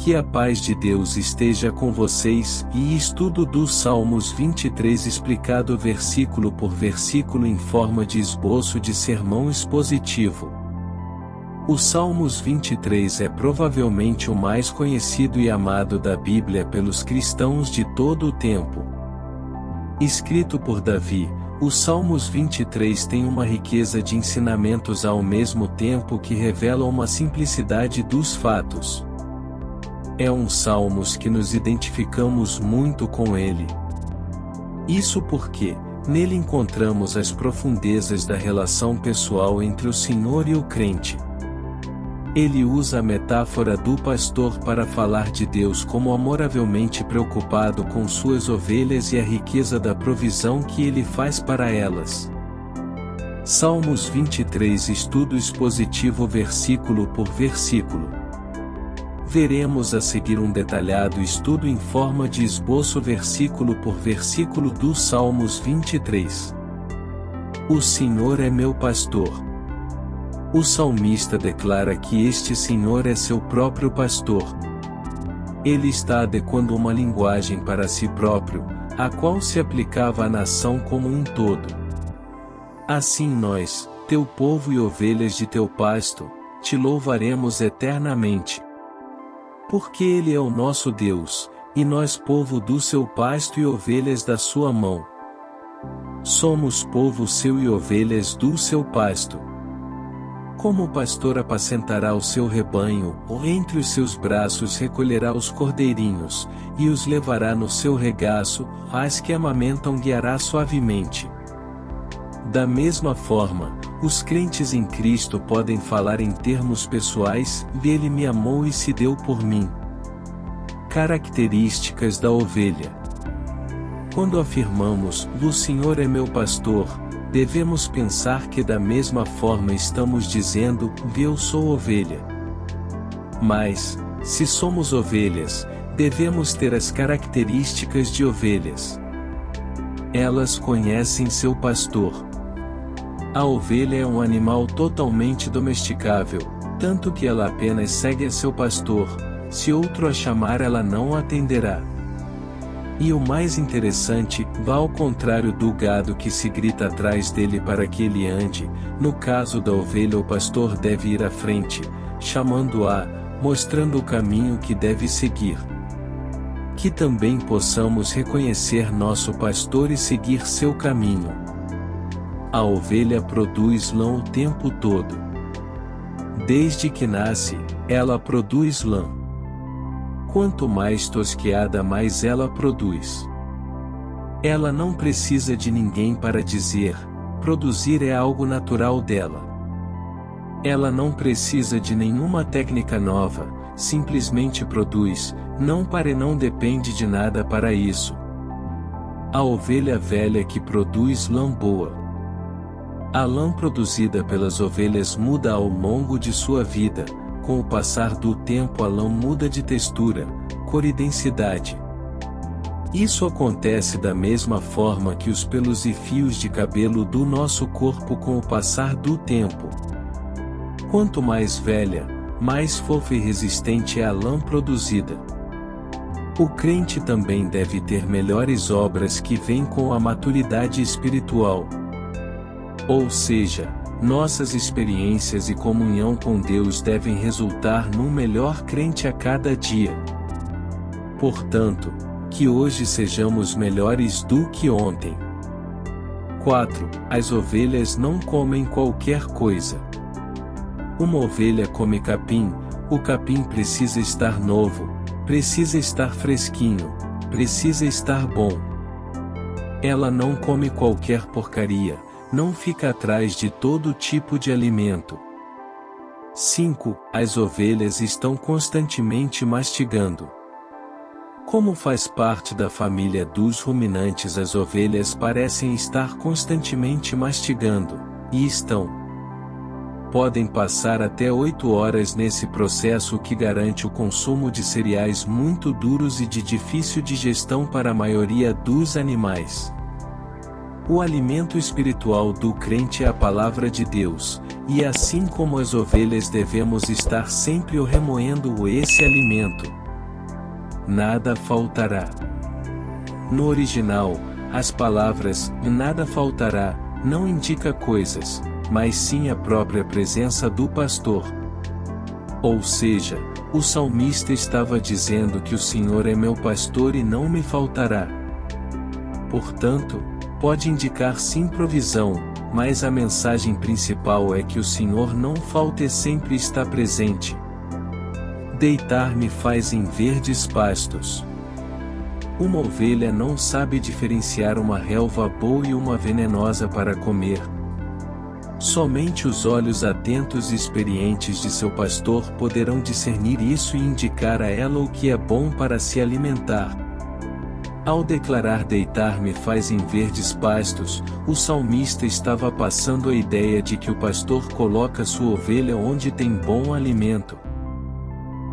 Que a paz de Deus esteja com vocês, e estudo dos Salmos 23 explicado versículo por versículo em forma de esboço de sermão expositivo. O Salmos 23 é provavelmente o mais conhecido e amado da Bíblia pelos cristãos de todo o tempo. Escrito por Davi, os Salmos 23 têm uma riqueza de ensinamentos ao mesmo tempo que revelam uma simplicidade dos fatos. É um Salmos que nos identificamos muito com ele. Isso porque, nele encontramos as profundezas da relação pessoal entre o Senhor e o crente. Ele usa a metáfora do pastor para falar de Deus como amoravelmente preocupado com suas ovelhas e a riqueza da provisão que ele faz para elas. Salmos 23 estudo expositivo versículo por versículo. Veremos a seguir um detalhado estudo em forma de esboço versículo por versículo dos Salmos 23. O Senhor é meu pastor. O salmista declara que este Senhor é seu próprio pastor. Ele está adequando uma linguagem para si próprio, a qual se aplicava à nação como um todo. Assim nós, teu povo e ovelhas de teu pasto, te louvaremos eternamente. Porque Ele é o nosso Deus, e nós povo do seu pasto e ovelhas da sua mão. Somos povo seu e ovelhas do seu pasto. Como o pastor apacentará o seu rebanho, ou entre os seus braços recolherá os cordeirinhos, e os levará no seu regaço, as que amamentam guiará suavemente. Da mesma forma, os crentes em Cristo podem falar em termos pessoais, Ele me amou e se deu por mim. Características da ovelha. Quando afirmamos, o Senhor é meu pastor, devemos pensar que da mesma forma estamos dizendo, eu sou ovelha. Mas, se somos ovelhas, devemos ter as características de ovelhas. Elas conhecem seu pastor. A ovelha é um animal totalmente domesticável, tanto que ela apenas segue a seu pastor, se outro a chamar ela não atenderá. E o mais interessante, vá ao contrário do gado que se grita atrás dele para que ele ande, no caso da ovelha o pastor deve ir à frente, chamando-a, mostrando o caminho que deve seguir. Que também possamos reconhecer nosso pastor e seguir seu caminho. A ovelha produz lã o tempo todo. Desde que nasce, ela produz lã. Quanto mais tosquiada, mais ela produz. Ela não precisa de ninguém para dizer, produzir é algo natural dela. Ela não precisa de nenhuma técnica nova, simplesmente produz, não para e não depende de nada para isso. A ovelha velha que produz lã boa. A lã produzida pelas ovelhas muda ao longo de sua vida. Com o passar do tempo a lã muda de textura, cor e densidade. Isso acontece da mesma forma que os pelos e fios de cabelo do nosso corpo com o passar do tempo. Quanto mais velha, mais fofa e resistente é a lã produzida. O crente também deve ter melhores obras que vêm com a maturidade espiritual. Ou seja, nossas experiências e comunhão com Deus devem resultar num melhor crente a cada dia. Portanto, que hoje sejamos melhores do que ontem. 4. As ovelhas não comem qualquer coisa. Uma ovelha come capim, o capim precisa estar novo, precisa estar fresquinho, precisa estar bom. Ela não come qualquer porcaria, não fica atrás de todo tipo de alimento. 5. As ovelhas estão constantemente mastigando. Como faz parte da família dos ruminantes, as ovelhas parecem estar constantemente mastigando, e podem passar até 8 horas nesse processo, que garante o consumo de cereais muito duros e de difícil digestão para a maioria dos animais. O alimento espiritual do crente é a palavra de Deus, e assim como as ovelhas devemos estar sempre remoendo esse alimento, nada faltará. No original, as palavras nada faltará não indica coisas, mas sim a própria presença do pastor. Ou seja, o salmista estava dizendo que o Senhor é meu pastor e não me faltará. Portanto, pode indicar sim provisão, mas a mensagem principal é que o Senhor não falta e sempre está presente. Deitar-me faz em verdes pastos. Uma ovelha não sabe diferenciar uma relva boa e uma venenosa para comer. Somente os olhos atentos e experientes de seu pastor poderão discernir isso e indicar a ela o que é bom para se alimentar. Ao declarar deitar-me faz em verdes pastos, o salmista estava passando a ideia de que o pastor coloca sua ovelha onde tem bom alimento.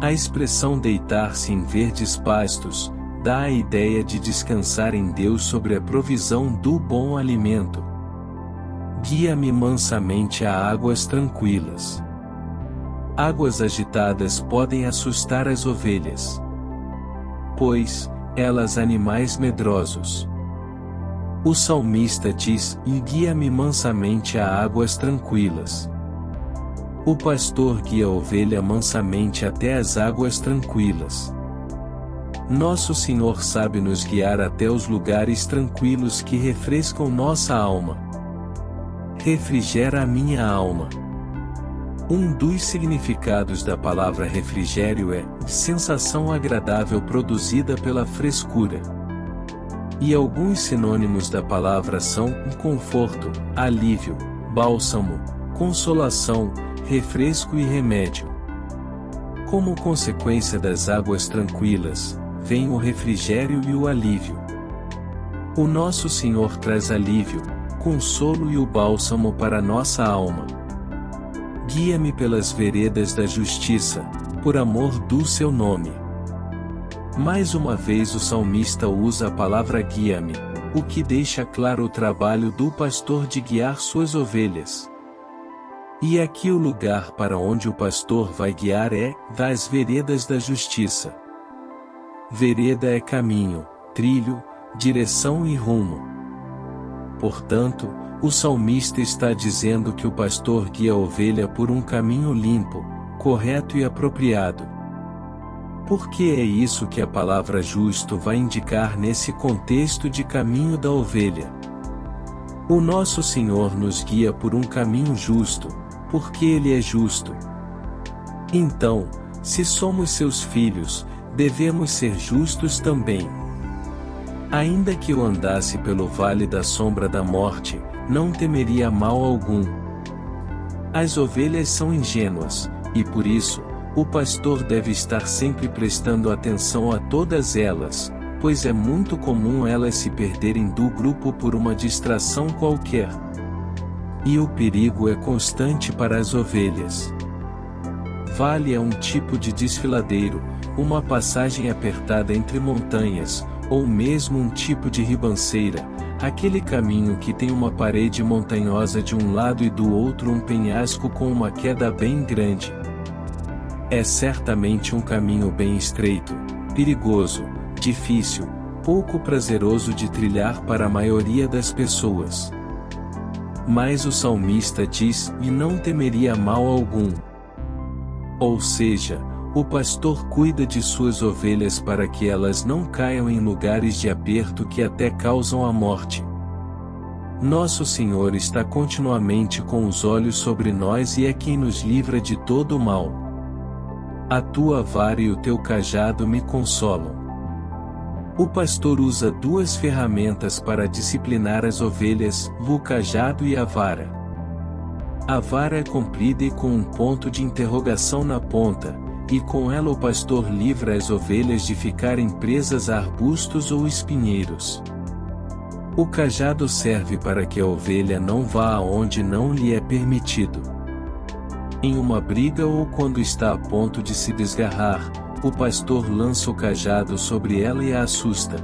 A expressão deitar-se em verdes pastos dá a ideia de descansar em Deus sobre a provisão do bom alimento. Guia-me mansamente a águas tranquilas. Águas agitadas podem assustar as ovelhas, pois elas animais medrosos. O salmista diz: guia-me mansamente a águas tranquilas. O pastor guia a ovelha mansamente até as águas tranquilas. Nosso Senhor sabe nos guiar até os lugares tranquilos que refrescam nossa alma. Refrigera a minha alma. Um dos significados da palavra refrigério é sensação agradável produzida pela frescura. E alguns sinônimos da palavra são conforto, alívio, bálsamo, consolação, refresco e remédio. Como consequência das águas tranquilas, vem o refrigério e o alívio. O nosso Senhor traz alívio, consolo e o bálsamo para nossa alma. Guia-me pelas veredas da justiça, por amor do seu nome. Mais uma vez o salmista usa a palavra guia-me, o que deixa claro o trabalho do pastor de guiar suas ovelhas. E aqui o lugar para onde o pastor vai guiar é das veredas da justiça. Vereda é caminho, trilho, direção e rumo. Portanto, o salmista está dizendo que o pastor guia a ovelha por um caminho limpo, correto e apropriado. Porque é isso que a palavra justo vai indicar nesse contexto de caminho da ovelha. O nosso Senhor nos guia por um caminho justo, porque Ele é justo. Então, se somos seus filhos, devemos ser justos também. Ainda que eu andasse pelo vale da sombra da morte, não temeria mal algum. As ovelhas são ingênuas, e por isso, o pastor deve estar sempre prestando atenção a todas elas, pois é muito comum elas se perderem do grupo por uma distração qualquer. E o perigo é constante para as ovelhas. Vale é um tipo de desfiladeiro, uma passagem apertada entre montanhas, ou mesmo um tipo de ribanceira, aquele caminho que tem uma parede montanhosa de um lado e do outro um penhasco com uma queda bem grande. É certamente um caminho bem estreito, perigoso, difícil, pouco prazeroso de trilhar para a maioria das pessoas. Mas o salmista diz: e não temeria mal algum. Ou seja, o pastor cuida de suas ovelhas para que elas não caiam em lugares de aperto que até causam a morte. Nosso Senhor está continuamente com os olhos sobre nós e é quem nos livra de todo o mal. A tua vara e o teu cajado me consolam. O pastor usa duas ferramentas para disciplinar as ovelhas, o cajado e a vara. A vara é comprida e com um ponto de interrogação na ponta, e com ela o pastor livra as ovelhas de ficarem presas a arbustos ou espinheiros. O cajado serve para que a ovelha não vá aonde não lhe é permitido. Em uma briga ou quando está a ponto de se desgarrar, o pastor lança o cajado sobre ela e a assusta.